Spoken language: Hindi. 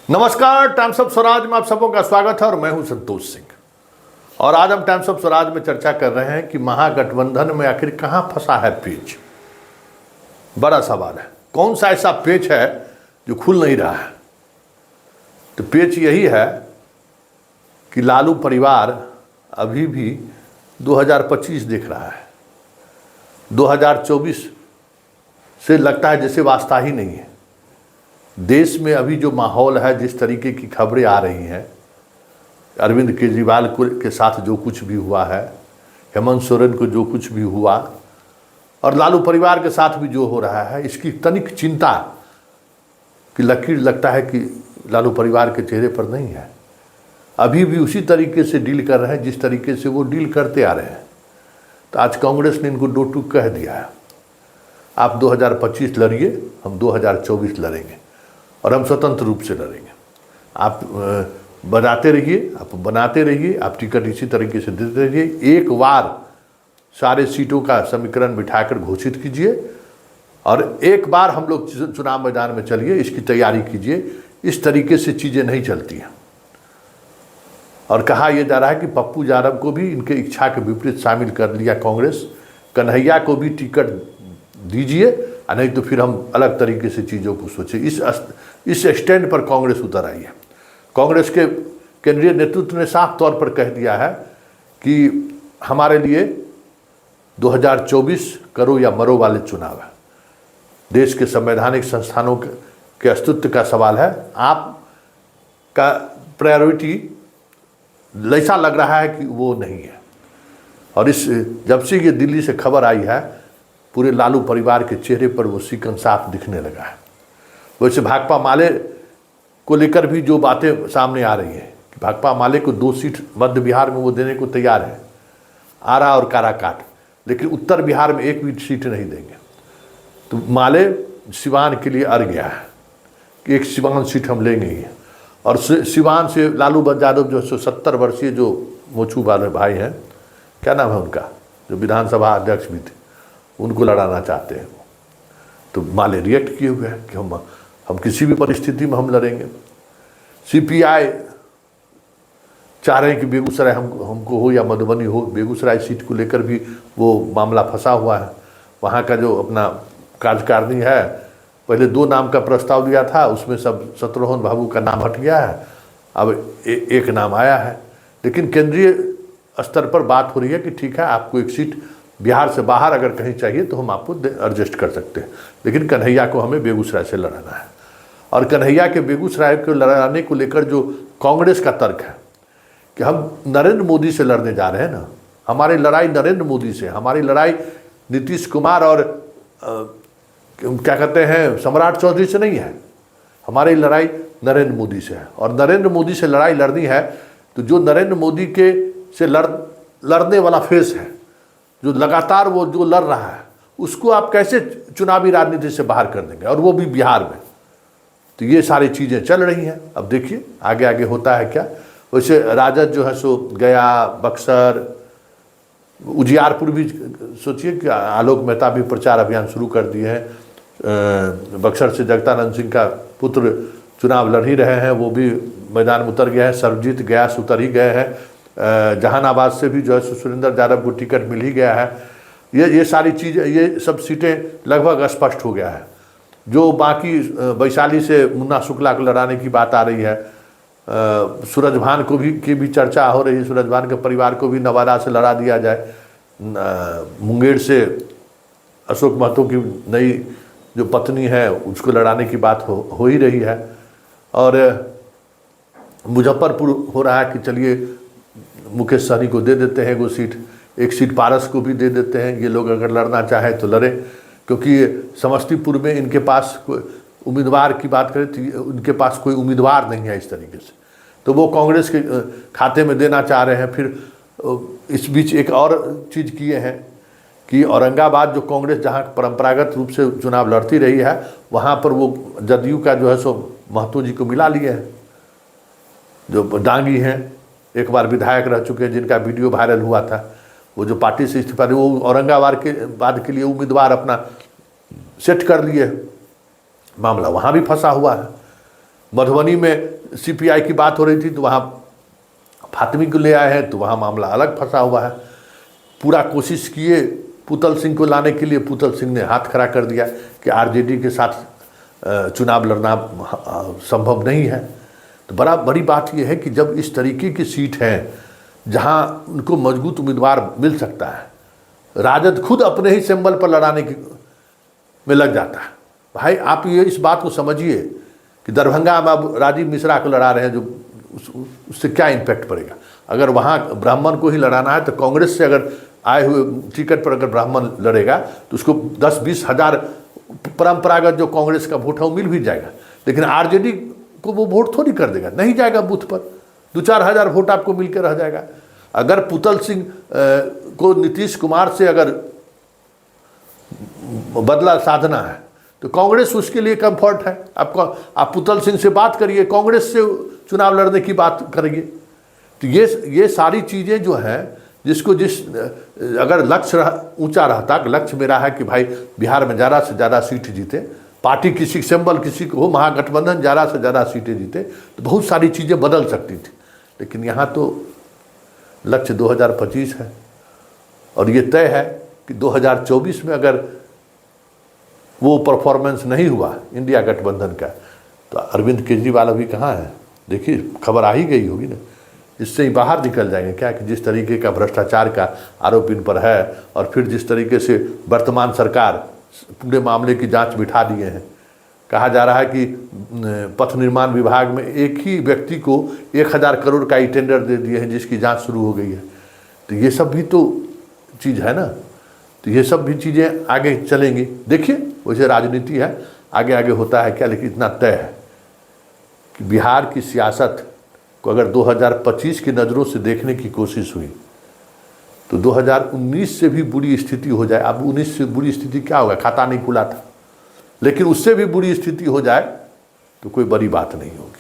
नमस्कार, टाइम्स ऑफ स्वराज में आप सबों का स्वागत है और मैं हूं संतोष सिंह। और आज हम टाइम्स ऑफ स्वराज में चर्चा कर रहे हैं कि महागठबंधन में आखिर कहां फंसा है पेच। बड़ा सवाल है, कौन सा ऐसा पेच है जो खुल नहीं रहा है। तो पेच यही है कि लालू परिवार अभी भी 2025 देख रहा है। 2024 से लगता है जैसे वास्ता ही नहीं है। देश में अभी जो माहौल है, जिस तरीके की खबरें आ रही हैं, अरविंद केजरीवाल के साथ जो कुछ भी हुआ है, हेमंत सोरेन को जो कुछ भी हुआ और लालू परिवार के साथ भी जो हो रहा है, इसकी तनिक चिंता की लकीर लगता है कि लालू परिवार के चेहरे पर नहीं है। अभी भी उसी तरीके से डील कर रहे हैं जिस तरीके से वो डील करते आ रहे हैं। तो आज कांग्रेस ने इनको दो टूक कह दिया है, आप 2025 लड़िए, हम 2024 लड़ेंगे और हम स्वतंत्र रूप से लड़ेंगे। आप बनाते रहिए, आप बनाते रहिए, आप टिकट इसी तरीके से देते रहिए। एक बार सारे सीटों का समीकरण बिठाकर घोषित कीजिए और एक बार हम लोग चुनाव मैदान में चलिए, इसकी तैयारी कीजिए। इस तरीके से चीज़ें नहीं चलती हैं। और कहा यह जा रहा है कि पप्पू यादव को भी इनके इच्छा के विपरीत शामिल कर लिया कांग्रेस। कन्हैया को भी टिकट दीजिए, नहीं तो फिर हम अलग तरीके से चीज़ों को सोचें। इस स्टैंड पर कांग्रेस उतर आई है। कांग्रेस के केंद्रीय नेतृत्व ने साफ तौर पर कह दिया है कि हमारे लिए 2024 करो या मरो वाले चुनाव है। देश के संवैधानिक संस्थानों के अस्तित्व का सवाल है। आपका प्रायोरिटी ऐसा लग रहा है कि वो नहीं है। और इस जब से ये दिल्ली से खबर आई है, पूरे लालू परिवार के चेहरे पर वो सिकन साफ दिखने लगा है। वैसे भाकपा माले को लेकर भी जो बातें सामने आ रही हैं कि भाकपा माले को 2 सीट मध्य बिहार में वो देने को तैयार है, आरा और काराकाट, लेकिन उत्तर बिहार में एक भी सीट नहीं देंगे। तो माले सिवान के लिए अड़ गया है कि एक सिवान सीट हम लेंगे ही। और सिवान से लालू यादव जो 70 वर्षीय जो मोचू वाले भाई हैं, क्या नाम है उनका, जो विधानसभा अध्यक्ष भी थे, उनको लड़ाना चाहते हैं। तो माले रिएक्ट किए हुए हैं कि हम किसी भी परिस्थिति में हम लड़ेंगे। सीपीआई चाह रहे हैं कि बेगूसराय हमको हो या मधुबनी हो। बेगूसराय सीट को लेकर भी वो मामला फंसा हुआ है। वहाँ का जो अपना कार्यकारिणी है, पहले 2 नाम का प्रस्ताव दिया था, उसमें सब शत्रुघ्न बाबू का नाम हट गया है, अब एक नाम आया है। लेकिन केंद्रीय स्तर पर बात हो रही है कि ठीक है, आपको एक सीट बिहार से बाहर अगर कहीं चाहिए तो हम आपको एडजस्ट कर सकते हैं, लेकिन कन्हैया को हमें बेगूसराय से लड़ाना है। और कन्हैया के बेगूसराय को लड़ाने को लेकर जो कांग्रेस का तर्क है कि हम नरेंद्र मोदी से लड़ने जा रहे हैं ना, हमारी लड़ाई नरेंद्र मोदी से, हमारी लड़ाई नीतीश कुमार और क्या कहते हैं सम्राट चौधरी से नहीं है, हमारी लड़ाई नरेंद्र मोदी से है। और नरेंद्र मोदी से लड़ाई लड़नी है तो जो नरेंद्र मोदी के से लड़ने वाला फेस है, जो लगातार वो जो लड़ रहा है, उसको आप कैसे चुनावी राजनीति से बाहर कर देंगे, और वो भी बिहार में। तो ये सारी चीज़ें चल रही हैं। अब देखिए आगे आगे होता है क्या। वैसे राजद जो है सो गया, बक्सर, उजियारपुर भी सोचिए कि आलोक मेहता भी प्रचार अभियान शुरू कर दिए हैं। बक्सर से जगदानंद सिंह का पुत्र चुनाव लड़ ही रहे हैं, वो भी मैदान में उतर गया है। सरबजीत गयास उतर ही गए हैं। जहानाबाद से भी जो है सुरेंद्र यादव को टिकट मिल ही गया है। ये सारी चीज़, ये सब सीटें लगभग स्पष्ट हो गया है। जो बाकी वैशाली से मुन्ना शुक्ला को लड़ाने की बात आ रही है, सूरजभान को भी की भी चर्चा हो रही है। सूरजभान के परिवार को भी नवादा से लड़ा दिया जाए। मुंगेर से अशोक महतो की नई जो पत्नी है उसको लड़ाने की बात हो ही रही है। और मुजफ्फरपुर हो रहा है कि चलिए मुकेश सहनी को दे देते हैं वो सीट, एक सीट पारस को भी दे देते हैं। ये लोग अगर लड़ना चाहें तो लड़े, क्योंकि समस्तीपुर में इनके पास उम्मीदवार की बात करें तो उनके पास कोई उम्मीदवार नहीं है इस तरीके से, तो वो कांग्रेस के खाते में देना चाह रहे हैं। फिर इस बीच एक और चीज़ किए हैं कि औरंगाबाद जो कांग्रेस जहाँ परंपरागत रूप से चुनाव लड़ती रही है, वहाँ पर वो जदयू का जो है सो महतो जी को मिला लिए हैं, जो डांगी हैं, एक बार विधायक रह चुके हैं, जिनका वीडियो वायरल हुआ था। वो जो पार्टी से इस्तीफा दे, वो औरंगाबाद के लिए उम्मीदवार अपना सेट कर लिए। मामला वहाँ भी फंसा हुआ है। मधुबनी में सीपीआई की बात हो रही थी तो वहाँ फातिमी को ले आए हैं, तो वहाँ मामला अलग फंसा हुआ है। पूरा कोशिश किए पुतल सिंह को लाने के लिए, पुतल सिंह ने हाथ खड़ा कर दिया कि आरजेडी के साथ चुनाव लड़ना संभव नहीं है। तो बड़ी बात यह है कि जब इस तरीके की सीट है जहाँ उनको मजबूत उम्मीदवार मिल सकता है, राजद खुद अपने ही सिंबल पर लड़ाने में लग जाता है। भाई आप ये इस बात को समझिए कि दरभंगा में अब राजीव मिश्रा को लड़ा रहे हैं, जो उससे क्या इम्पैक्ट पड़ेगा। अगर वहाँ ब्राह्मण को ही लड़ाना है तो कांग्रेस से अगर आए हुए टिकट पर अगर ब्राह्मण लड़ेगा तो उसको 10-20 हज़ार परंपरागत जो कांग्रेस का वोट है वो मिल भी जाएगा। लेकिन आरजेडी को वो वोट थोड़ी कर देगा, नहीं जाएगा बूथ पर, 2-4 हज़ार वोट आपको मिलकर रह जाएगा। अगर पुतल सिंह को नीतीश कुमार से अगर बदला साधना है तो कांग्रेस उसके लिए कंफर्ट है। आप पुतल सिंह से बात करिए, कांग्रेस से चुनाव लड़ने की बात करिए। तो ये सारी चीज़ें जो हैं, जिसको अगर लक्ष्य ऊंचा रहता, लक्ष्य मेरा है कि भाई बिहार में ज़्यादा से ज़्यादा सीट जीते, पार्टी किसी सिंबल किसी को हो, महागठबंधन ज़्यादा से ज़्यादा सीटें जीते, तो बहुत सारी चीज़ें बदल सकती थी। लेकिन यहाँ तो लक्ष्य 2025 है और ये तय है कि 2024 में अगर वो परफॉर्मेंस नहीं हुआ इंडिया गठबंधन का, तो अरविंद केजरीवाल अभी कहाँ है? देखिए खबर आ ही गई होगी ना, इससे ही बाहर निकल जाएंगे क्या कि जिस तरीके का भ्रष्टाचार का आरोप इन पर है, और फिर जिस तरीके से वर्तमान सरकार पूरे मामले की जांच बिठा दिए हैं। कहा जा रहा है कि पथ निर्माण विभाग में एक ही व्यक्ति को 1000 करोड़ का ही टेंडर दे दिए हैं, जिसकी जांच शुरू हो गई है। तो ये सब भी तो चीज़ है ना, तो ये सब भी चीज़ें आगे चलेंगी। देखिए वैसे राजनीति है, आगे आगे होता है क्या, लेकिन इतना तय है कि बिहार की सियासत को अगर 2025 की नज़रों से देखने की कोशिश हुई तो 2019 से भी बुरी स्थिति हो जाए। अब 19 से बुरी स्थिति क्या होगा, खाता नहीं खुला था, लेकिन उससे भी बुरी स्थिति हो जाए तो कोई बड़ी बात नहीं होगी।